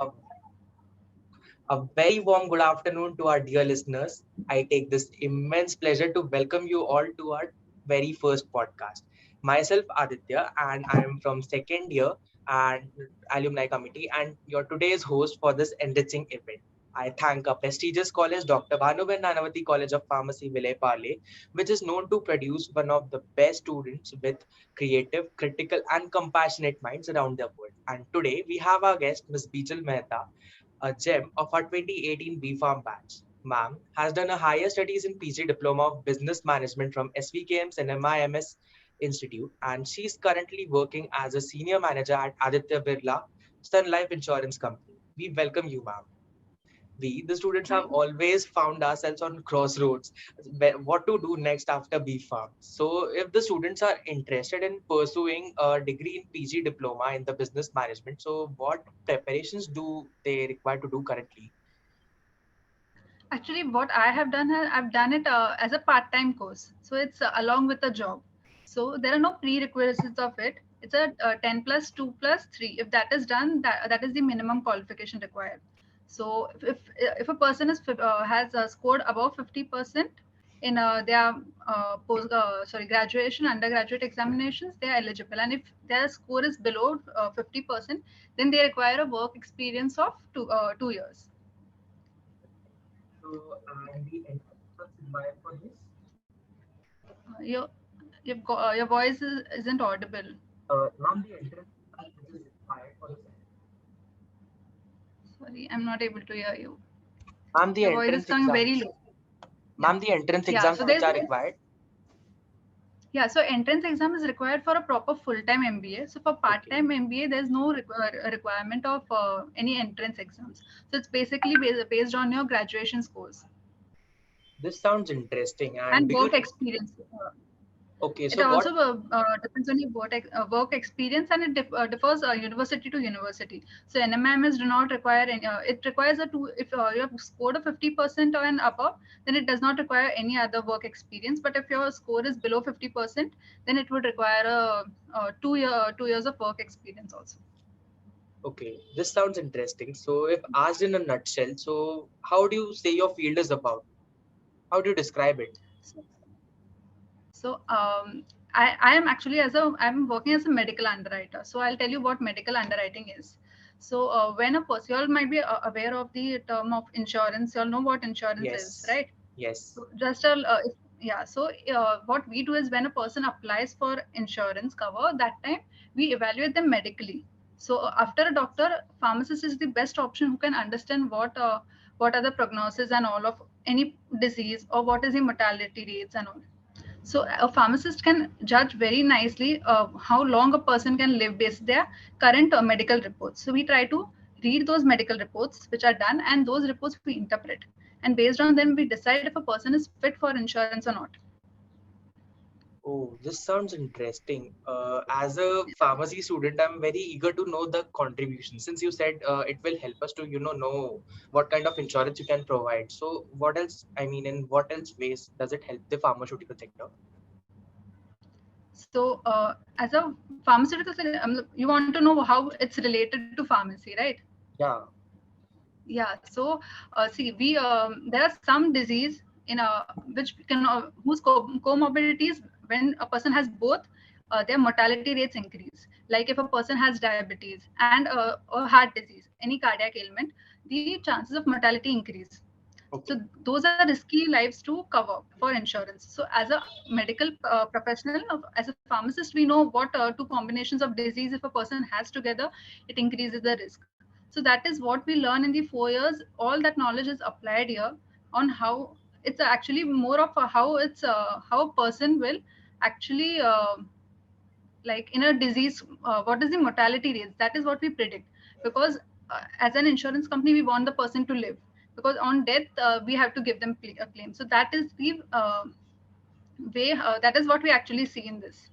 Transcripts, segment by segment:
A, a very warm good afternoon to our dear listeners. I take this immense pleasure to welcome you all to our very first podcast. Myself, Aditya, and I am from second year and alumni committee, and your today's host for this enriching event. I thank our prestigious college, Dr. Bhanuben Nanavati College of Pharmacy, Vile Parle, which is known to produce one of the best students with creative, critical, and compassionate minds around the world. And today we have our guest, Ms. BEEJAL Mehta, a gem of our 2018 BPharm batch. Ma'am has done a higher studies in PG Diploma of Business Management from SVKM's and MIMS Institute, and she's currently working as a senior manager at Aditya Birla Sun Life Insurance Company. We welcome you, ma'am. We, the students, have Hi. always found ourselves on crossroads, what to do next after BPharm. So, if the students are interested in pursuing a degree in PG diploma in the business management, so what preparations do they require to do currently? Actually, what I have done, I've done it as a part-time course. So it's along with a job. So there are no prerequisites of it. It's a 10 plus 2 plus 3. If that is done, that is the minimum qualification required. So if a person has scored above 50% in their graduation, undergraduate examinations, they are eligible. And if their score is below 50%, then they require a work experience of 2 years. So, and the entrance was required for this? Your your voice isn't audible. Ma'am, the entrance which is required for the same. Sorry, I'm not able to hear you. Ma'am, the Your voice is entrance coming very exams. low. Yeah, Ma'am, the entrance yeah. exams So which there's are no, required. yeah. So entrance exam is required for a proper full-time MBA. So for Okay. part-time MBA, there's no requirement of any entrance exams. So it's basically based on your graduation scores This sounds interesting. And and do you work experience. okay? It So what also depends on your work experience, and it differs university to university. So NMIMS do not require any. It requires a two. If you have scored a 50% or and above, then it does not require any other work experience. But if your score is below 50%, then it would require a 2 years of work experience also. Okay, this sounds interesting. So, if asked in a nutshell, so how do you say your field is about? How do you describe it? So, so I am actually I'm working as a medical underwriter. So I'll tell you what medical underwriting is. So when a person, you all might be aware of the term of insurance. You all know what insurance is, Yes, right? yes. So just a yeah. So what we do is when a person applies for insurance cover, that time we evaluate them medically. So after a doctor, pharmacist is the best option who can understand what are the prognosis and all of any disease, or what is the mortality rates and all. So a pharmacist can judge very nicely how long a person can live based their current medical reports. So we try to read those medical reports which are done, and those reports we interpret. And based on them, we decide if a person is fit for insurance or not. Oh, this sounds interesting. As a pharmacy student, I'm very eager to know the contribution. Since you said it will help us to, know what kind of insurance you can provide. So, what else? I mean, in what else ways does it help the pharmaceutical sector? So as a pharmaceutical, you want to know how it's related to pharmacy, right? Yeah. Yeah. So see, we there are some disease in which can whose comorbidities, when a person has both, their mortality rates increase. Like if a person has diabetes and a heart disease, any cardiac ailment, the chances of mortality increase. So Okay. those are risky lives to cover for insurance. So as a medical professional, as a pharmacist, we know what two combinations of disease if a person has together, it increases the risk. So that is what we learn in the 4 years. All that knowledge is applied here on how it's actually more of how a person will actually like in a disease, what is the mortality rates, that is what we predict. Because as an insurance company, we want the person to live, because on death we have to give them a claim. So that is the way, that is what we actually see in this.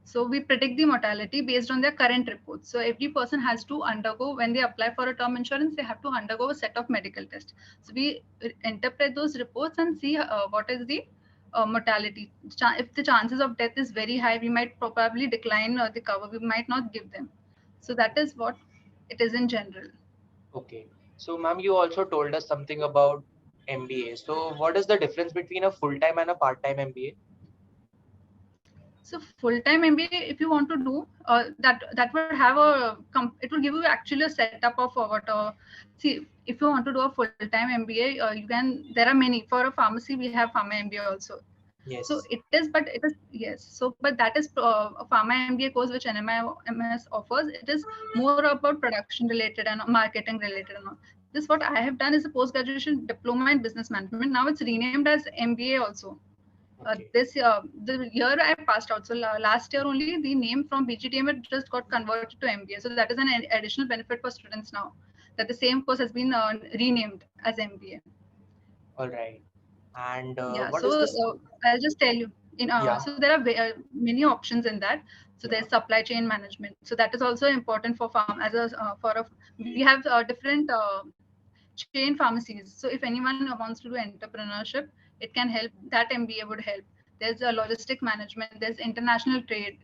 So we predict the mortality based on their current reports. So every person has to undergo, when they apply for a term insurance, they have to undergo a set of medical tests. So we interpret those reports and see what is the mortality. If the chances of death is very high, we might probably decline the cover. We might not give them. So that is what it is in general. Okay. So, ma'am, you also told us something about MBA. So, what is the difference between a full-time and a part-time MBA? So full-time MBA, if you want to do that would have it will give you actually a setup of what see, if you want to do a full-time MBA, you can, there are many. For a pharmacy, we have pharma MBA also. So Yes. it is, but it is, yes. So but that is a pharma MBA course which NMIMS offers. It is more about production related and marketing related and all. This what I have done is a post graduation diploma in business management. Now it's renamed as MBA also. Okay. This the year I passed out. So last year only the name from BGTM it just got converted to MBA. So that is an additional benefit for students now, that the same course has been renamed as MBA. All right. And Yeah. what So is this? I'll just tell you. Yeah. So there are many options in that. So Yeah. there's supply chain management. So that is also important for farm as a for a we have different chain pharmacies. So if anyone wants to do entrepreneurship, it can help. That MBA would help. There's a logistic management. There's international trade.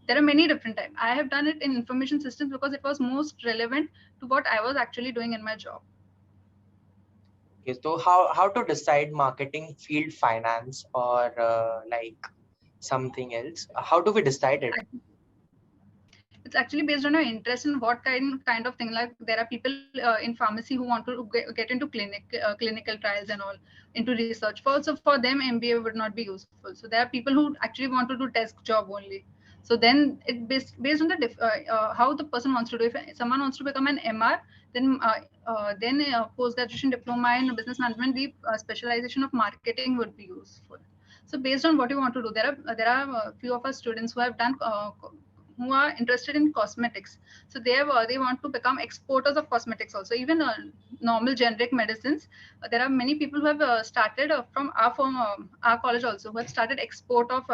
There are many different types. I have done it in information systems because it was most relevant to what I was actually doing in my job. Okay. So, how to decide marketing, field, finance, or like something else? How do we decide it? It's actually based on your interest in what kind of thing. Like there are people in pharmacy who want to get into clinical trials and all, into research. For also for them, MBA would not be useful. So there are people who actually want to do desk job only. So then it based on the how the person wants to do. If someone wants to become an MR, then post graduation diploma in business management, the specialization of marketing would be useful. So based on what you want to do, there are few of our students who have done who are interested in cosmetics. So they want to become exporters of cosmetics also. Even normal generic medicines. There are many people who have started from our college also, who have started export of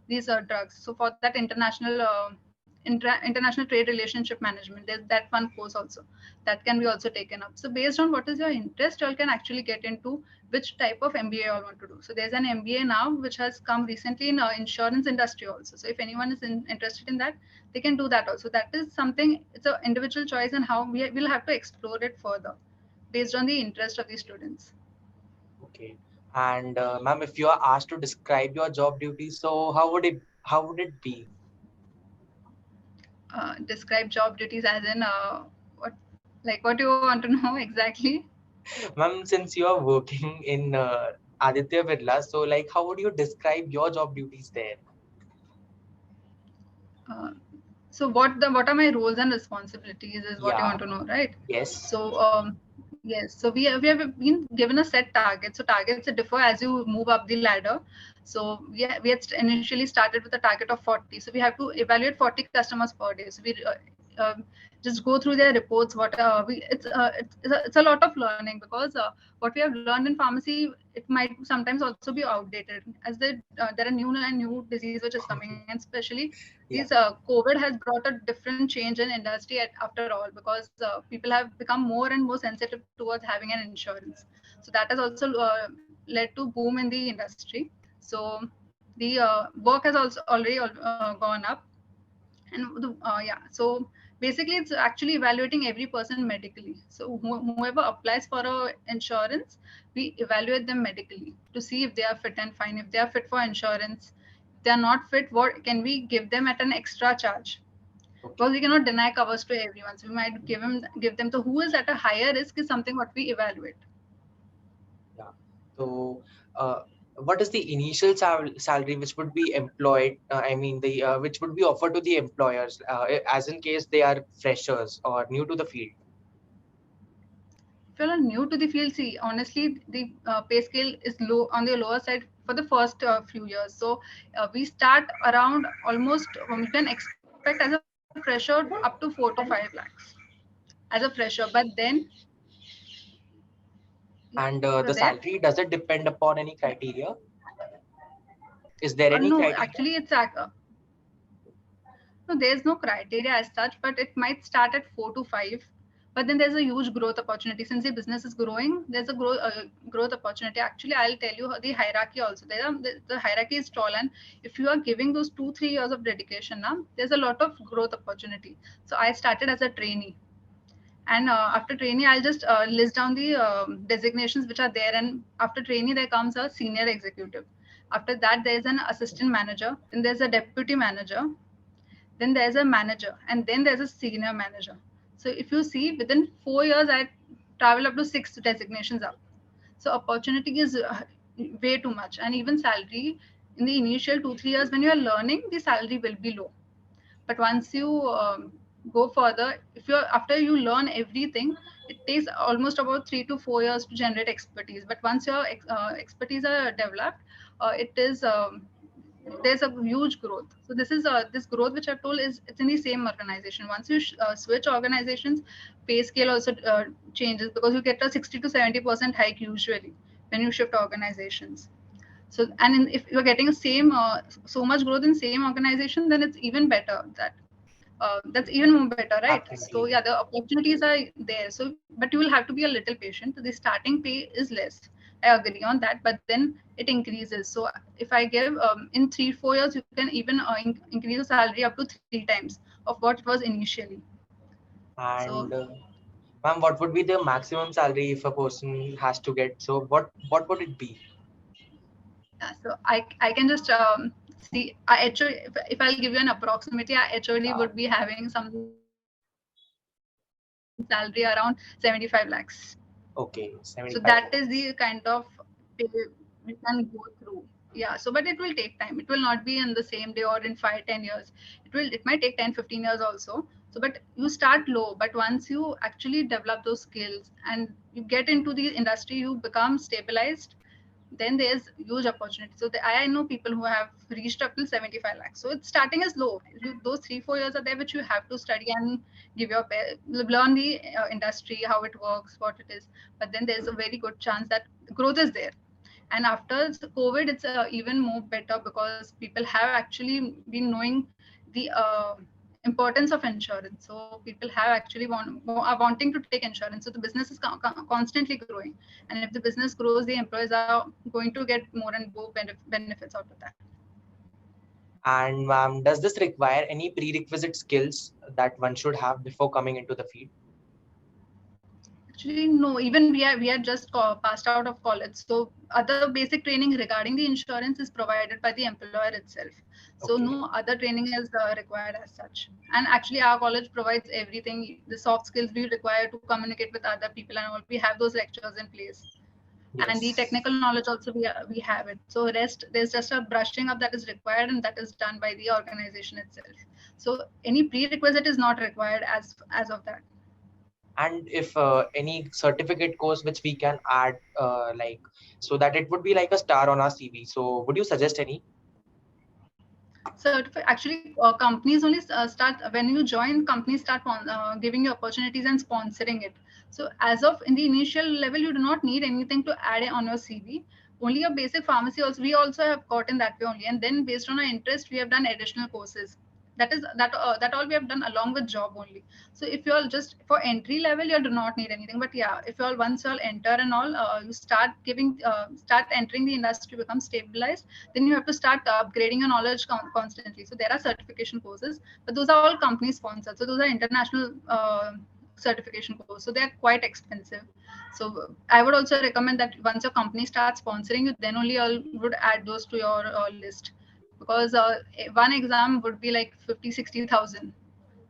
these drugs. So for that international trade relationship management, there's that one course also that can be also taken up. So based on what is your interest, you all can actually get into which type of MBA you all want to do. So there's an MBA now which has come recently in insurance industry also. So if anyone is interested in that, they can do that also. That is something, it's an individual choice, and how we will have to explore it further based on the interest of the students. Okay. And ma'am, if you are asked to describe your job duties, so how would it be? Describe job duties as in what, like what do you want to know exactly? Ma'am, since you are working in Aditya Birla, so like how would you describe your job duties there? Uh, so what are my roles and responsibilities is what you Yeah. want to know, right? Yes. So yes, so we have been given a set target. So targets differ as you move up the ladder. So we had initially started with a target of 40. So we have to evaluate 40 customers per day. So we just go through their reports. What we it's a lot of learning, because what we have learned in pharmacy, it might sometimes also be outdated, as there are new disease which is coming, and especially these Yeah. COVID has brought a different change in industry after all, because people have become more and more sensitive towards having an insurance. So that has also led to boom in the industry. So the work has also already gone up. And yeah, so basically it's actually evaluating every person medically. So whoever applies for a insurance, we evaluate them medically to see if they are fit and fine. If they are fit for insurance, if they are not fit, what can we give them at an extra charge? Okay. Because we cannot deny covers to everyone, so we might give them to who is at a higher risk is something what we evaluate. Yeah. So, what is the initial salary which would be employed? I mean, the which would be offered to the employers, as in case they are freshers or new to the field. If you're new to the field, see, honestly, the pay scale is low, on the lower side for the first few years. So we start around almost, you can expect as a fresher up to 4 to 5 lakhs as a fresher. But then, yeah, And you're the there. salary, does it depend upon any Yeah. criteria? Is there any No, criteria? actually, no, there's no criteria as such, but it might start at 4 to 5. But then there's a huge growth opportunity. Since the business is growing, there's a growth opportunity. Actually, I'll tell you the hierarchy also. The hierarchy is tall, and if you are giving those 2 3 years of dedication now, there's a lot of growth opportunity. So I started as a trainee. And after trainee, I'll just list down the designations which are there. And after trainee, there comes a senior executive. After that, there's an assistant manager. Then there's a deputy manager. Then there's a manager, and then there's a senior manager. So if you see, within 4 years, I travel up to six designations up. So opportunity is way too much, and even salary in the initial 2 3 years when you are learning, the salary will be low. But once you go further, if you after you learn everything, it takes almost about 3 to 4 years to generate expertise. But once your expertise are developed, it is there's a huge growth. So this growth which I've told is it's in the same organization. Once you switch organizations, pay scale also changes, because you get a 60 to 70% hike usually when you shift organizations. So and if you're getting the same so much growth in same organization, then it's even better. That's even more better, right? So Absolutely. yeah, the opportunities are there. So but you will have to be a little patient. The starting pay is less, I agree on that, but then it increases. So if I give in 3 4 years, you can even increase the salary up to 3 times of what it was initially. So And ma'am, what would be the maximum salary if a person has to get? So what would it be? yeah, so I can just see our HOD, if I'll give you an approximate, our HOD Uh, would be having some salary around 75 lakhs. So okay, that is the 75 kind lakhs. of pay we can go through. Yeah. So but it will take time. It will not be in the same day or in 5 10 years. It might take 10 15 years also. So but you start low, but once you actually develop those skills and you get into the industry, you become stabilized, then there's huge opportunity. So I know people who have reached up till 75 lakhs. So it's starting as low. Those 3 4 years are there which you have to study and give your learn the industry, how it works, what it is. But then there's a very good chance that growth is there. And after COVID, it's even more better, because people have actually been knowing the importance of insurance. So people have actually are wanting to take insurance. So the business is constantly growing, and if the business grows, the employees are going to get more and more benefits out of that. And ma'am, does this require any prerequisite skills that one should have before coming into the field? Actually, no. Even we are just passed out of college, so other basic training regarding the insurance is provided by the employer itself. So no Okay. other training is required as such. And actually, our college provides everything. The soft skills we require to communicate with other people and all. We have those lectures in place, and the Yes. technical knowledge also we have it. So rest there's just a brushing up that is required, and that is done by the organization itself. So any prerequisite is not required as of that. And if any certificate course which we can add, like, so that it would be like a star on our CV. So would you suggest any? Actually, companies only start when you join. Companies start giving you opportunities and sponsoring it. So as of in the initial level, you do not need anything to add on your CV. Only a basic pharmacy. Also, we also have gotten that way only, and then based on our interest, we have done additional courses. That all we have done along with job only. So if you all just for entry level, you do not need anything. But yeah, if you all once you all enter and all, you start entering the industry, become stabilized, then you have to start upgrading your knowledge constantly. So there are certification courses, but those are all company sponsored. So those are international certification courses. So they are quite expensive. So I would also recommend that once your company starts sponsoring you, then only you would add those to your list, because one exam would be like 50 60,000.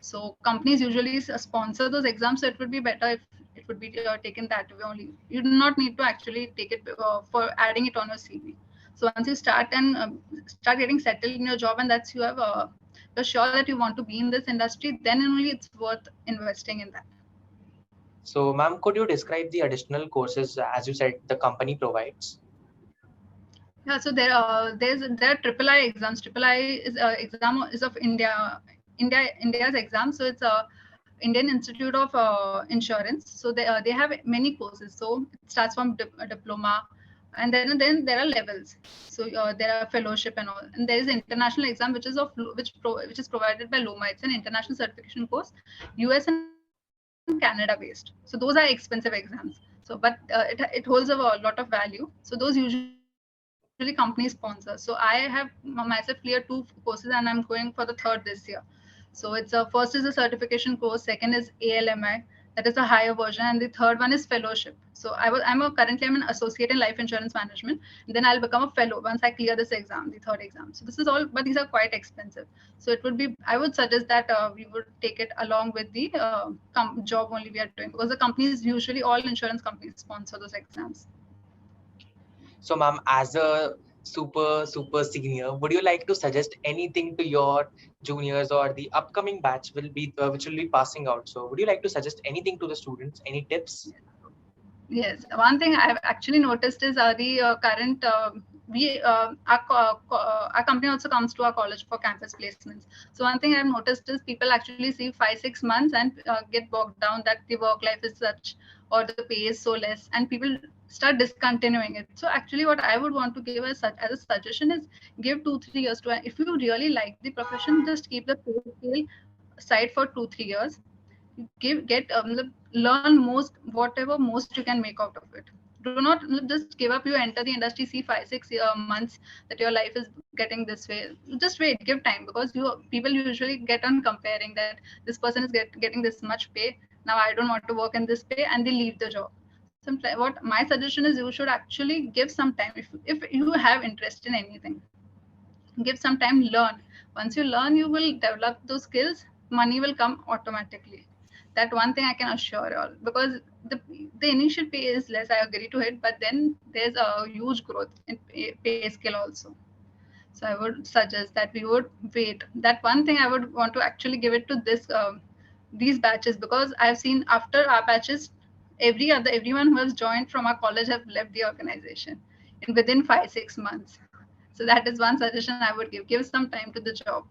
So companies usually sponsor those exams, so it would be better if it would be taken that way only. You do not need to actually take it for adding it on your CV. So once you start and start getting settled in your job, and that's you're sure that you want to be in this industry, then only it's worth investing in that. So ma'am, could you describe the additional courses, as you said, the company provides? Yeah, so there are triple I exams. Triple I is exam is of India's exam. So it's a Indian Institute of Insurance. So they have many courses. So it starts from a diploma, and then there are levels. So there are fellowship and all, and there is international exam which is which is provided by Loma. It's an international certification course, US and Canada based. So those are expensive exams. So but it holds a lot of value. So those usually companies sponsor. So I have myself cleared two courses, and I'm going for the third this year. So it's first is a certification course, second is ALMI, That is a higher version, and the third one is fellowship. So I'm an associate in life insurance management, and then I'll become a fellow once I clear this exam, the third exam. So this is all, but these are quite expensive. So it would be, I would suggest that we would take it along with the job only we are doing, because the companies, usually all insurance companies sponsor those exams. So, ma'am, as a super senior, would you like to suggest anything to your juniors or the upcoming batch will be which will be passing out? So, would you like to suggest anything to the students? Any tips? Yes, one thing I've actually noticed is the current we our company also comes to our college for campus placements. So one thing I've noticed is people actually see 5 6 months and get bogged down that the work life is such, or the pay is so less, and people start discontinuing it. So actually, what I would want to give as a suggestion is give 2 3 years to, if you really like the profession, just keep the pay scale aside for 2 3 years. Give get Learn most, whatever most you can make out of it. Do not just give up. You enter the industry, see 5 6 months that your life is getting this way. Just wait, give time, because you people usually get on comparing that this person is getting this much pay, now I don't want to work in this pay, and they leave the job. Sometimes what my suggestion is, you should actually give some time. If you have interest in anything, give some time, learn. Once you learn, you will develop those skills, money will come automatically. That one thing I can assure you all, because the initial pay is less, I agree to it, but then there's a huge growth in pay scale also. So I would suggest that we would wait. That one thing I would want to actually give it to this these batches, because I've seen after our batches, everyone who has joined from our college have left the organization in within 5 6 months. So that is one suggestion I would give. Give some time to the job.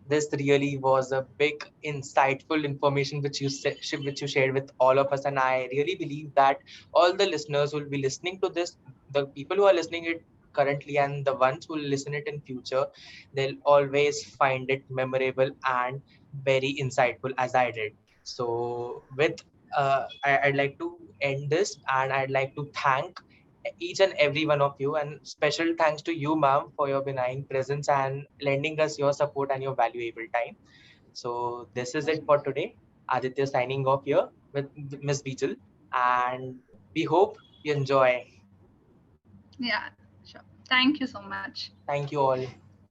This really was a big, insightful information which which you shared with all of us, and I really believe that all the listeners will be listening to this. The people who are listening it currently and the ones who will listen it in future, they'll always find it memorable and very insightful as I did. So, with I'd like to end this, and I'd like to thank each and every one of you. And special thanks to you, ma'am, for your benign presence and lending us your support and your valuable time. So this is it for today. Aditya signing off here with Miss Beejal, and we hope you enjoy. Yeah, sure. Thank you so much. Thank you all.